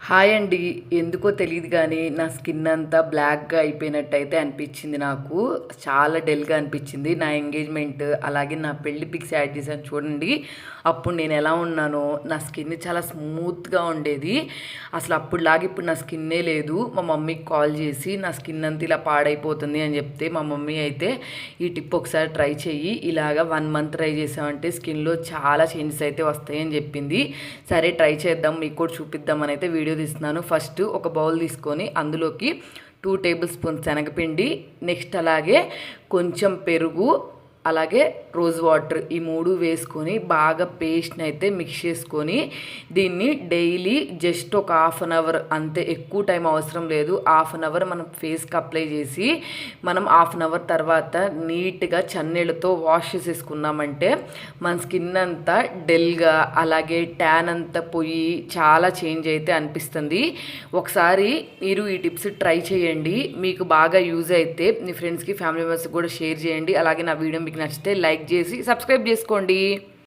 Hi అండి. ఎందుకో తెలీదు గానీ, నా స్కిన్ అంతా బ్లాక్‌గా అయిపోయినట్టయితే అనిపిచ్చింది నాకు. చాలా డల్‌గా అనిపిచ్చింది. నా ఎంగేజ్‌మెంట్, అలాగే నా పెళ్లి పిక్స్ యాడ్ చేశాను చూడండి. అప్పుడు నేనెలా ఉన్నానో, నా స్కిన్ చాలా స్మూత్‌గా ఉండేది. అసలు అప్పుడులాగా ఇప్పుడు నా స్కిన్నే లేదు. మా మమ్మీకి కాల్ చేసి, నా స్కిన్ అంతా ఇలా పాడైపోతుంది అని చెప్తే, మా మమ్మీ అయితే, "ఈ టిప్ ఒకసారి ట్రై చెయ్యి. ఇలాగా 1 మంత్ ట్రై చేసావంటే స్కిన్‌లో చాలా చేంజెస్ అయితే వస్తాయని" చెప్పింది. సరే ట్రై చేద్దాం, మీకు కూడా చూపిద్దామని అయితే వీడియో తీస్తున్నాను. ఫస్ట్ ఒక బౌల్ తీసుకొని అందులోకి 2 టేబుల్ స్పూన్స్ శనగపిండి, నెక్స్ట్ అలాగే కొంచెం పెరుగు, అలాగే రోజ్ వాటర్, ఈ 3 వేసుకొని బాగా పేస్ట్ని అయితే మిక్స్ చేసుకొని దీన్ని డైలీ జస్ట్ ఒక హాఫ్ అన్ అవర్, అంతే, ఎక్కువ టైం అవసరం లేదు. హాఫ్ అన్ అవర్ మనం ఫేస్కి అప్లై చేసి మనం హాఫ్ అన్ అవర్ తర్వాత నీట్గా చన్నీళ్ళతో వాష్ చేసేసుకున్నామంటే మన స్కిన్ అంతా డెల్గా, అలాగే ట్యాన్ అంతా పోయి చాలా చేంజ్ అయితే అనిపిస్తుంది. ఒకసారి మీరు ఈ టిప్స్ ట్రై చేయండి. మీకు బాగా యూజ్ అయితే మీ ఫ్రెండ్స్కి, ఫ్యామిలీ మెంబర్స్కి కూడా షేర్ చేయండి. అలాగే నా వీడియో మీకు నచ్చితే లైక్ చేసి సబ్స్క్రైబ్ చేసుకోండి.